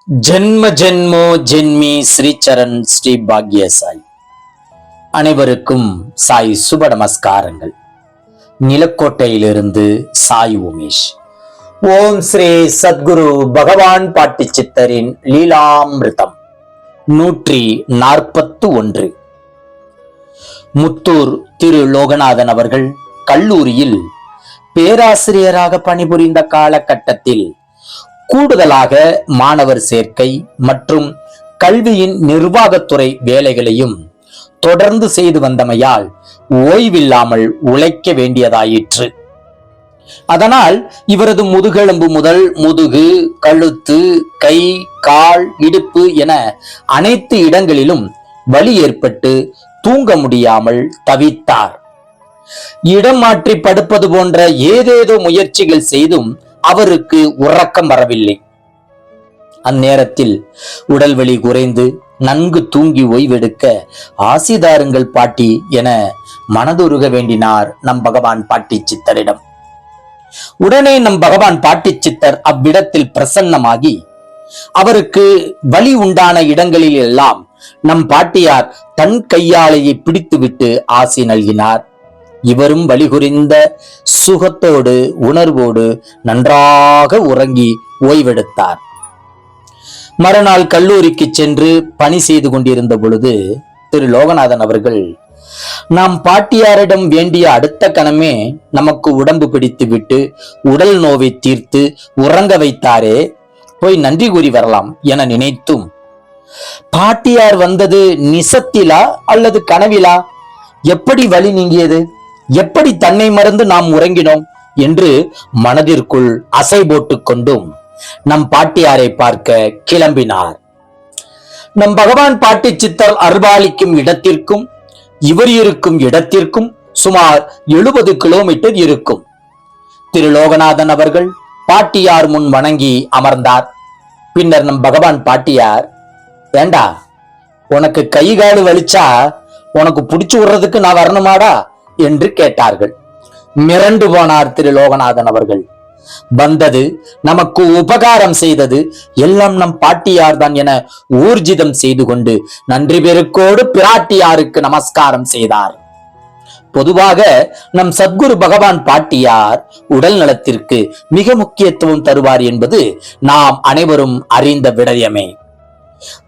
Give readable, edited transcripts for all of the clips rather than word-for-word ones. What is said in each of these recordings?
ஜென்ம ஜென்மோ ஜென்மி ஸ்ரீ சரண் ஸ்ரீ பாக்ய சாய். அனைவருக்கும் சாய் சுப நமஸ்காரங்கள். நிலக்கோட்டையிலிருந்து சாய் உமேஷ். ஓம் ஸ்ரீ சத்குரு பகவான் பாட்டி சித்தரின் லீலாமிருதம் 141. முத்தூர் திரு லோகநாதன் அவர்கள் கல்லூரியில் பேராசிரியராக பணிபுரிந்த காலகட்டத்தில் கூடுதலாக மாணவர் சேர்க்கை மற்றும் கல்வியின் நிர்வாகத்துறை வேலைகளையும் தொடர்ந்து செய்து வந்தமையால் ஓய்வில்லாமல் உழைக்க வேண்டியதாயிற்று. அதனால் இவரது முதுகெலும்பு முதல் முதுகு, கழுத்து, கை, கால், இடுப்பு என அனைத்து இடங்களிலும் வலி ஏற்பட்டு தூங்க முடியாமல் தவித்தார். இடம் மாற்றி படுப்பது போன்ற ஏதேதோ முயற்சிகள் செய்தும் அவருக்கு உறக்கம் வரவில்லை. அந்நேரத்தில் உடல் வலி குறைந்து நன்கு தூங்கி ஓய்வெடுக்க ஆசிதாருங்கள் பாட்டி என மனதுருக வேண்டினார் நம் பகவான் பாட்டி சித்தரிடம். உடனே நம் பகவான் பாட்டி சித்தர் அவ்விடத்தில் பிரசன்னமாகி அவருக்கு வலி உண்டான இடங்களில் எல்லாம் நம் பாட்டியார் தன் கையாளையை பிடித்துவிட்டு ஆசி நல்கினார். இவரும் வலி குறிந்த சுகத்தோடு உணர்வோடு நன்றாக உறங்கி ஓய்வெடுத்தார். மறுநாள் கல்லூரிக்கு சென்று பணி செய்து கொண்டிருந்த பொழுது திரு லோகநாதன் அவர்கள் நாம் பாட்டியாரிடம் வேண்டிய அடுத்த கணமே நமக்கு உடம்பு பிடித்து விட்டு உடல் நோவை தீர்த்து உறங்க வைத்தாரே, போய் நன்றி கூறி வரலாம் என நினைத்தும், பாட்டியார் வந்தது நிசத்திலா அல்லது கனவிலா, எப்படி வலி நீங்கியது, எப்படி தன்னை மறந்து நாம் உறங்கினோம் என்று மனதிற்குள் அசை போட்டுக் கொண்டும் நம் பாட்டியாரை பார்க்க கிளம்பினார். நம் பகவான் பாட்டி சித்தர் அருள்பாலிக்கும் இடத்திற்கும் இவர் இருக்கும் இடத்திற்கும் சுமார் 70 கிலோமீட்டர் இருக்கும். திரு லோகநாதன் அவர்கள் பாட்டியார் முன் வணங்கி அமர்ந்தார். பின்னர் நம் பகவான் பாட்டியார், ஏண்டா உனக்கு கை காடு வலிச்சா உனக்கு பிடிச்சு விடுறதுக்கு நான் வரணுமாடா என்று கேட்டார்கள். மிரண்டு போனார் திரு லோகநாதன் அவர்கள். வந்தது நமக்கு உபகாரம் செய்தது எல்லாம் நம் பாட்டியார் தான் என ஊர்ஜிதம் செய்து கொண்டு நன்றி பெருக்கோடு பிராட்டியாருக்கு நமஸ்காரம் செய்தார். பொதுவாக நம் சத்குரு பகவான் பாட்டியார் உடல் நலத்திற்கு மிக முக்கியத்துவம் தருவார் என்பது நாம் அனைவரும் அறிந்த விடயமே.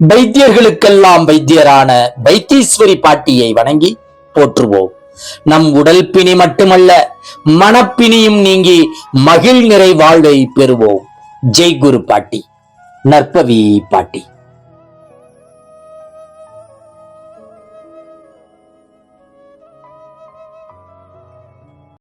வைத்தியர்களுக்கெல்லாம் வைத்தியரான வைத்தீஸ்வரி பாட்டியை வணங்கி போற்றுவோம். நம் உடல் பிணி மட்டுமல்ல, மனப்பிணியும் நீங்கி மகிழ் நிறை வாழ்வை பெறுவோம். ஜெய் குரு பாட்டி, நற்பவி பாட்டி.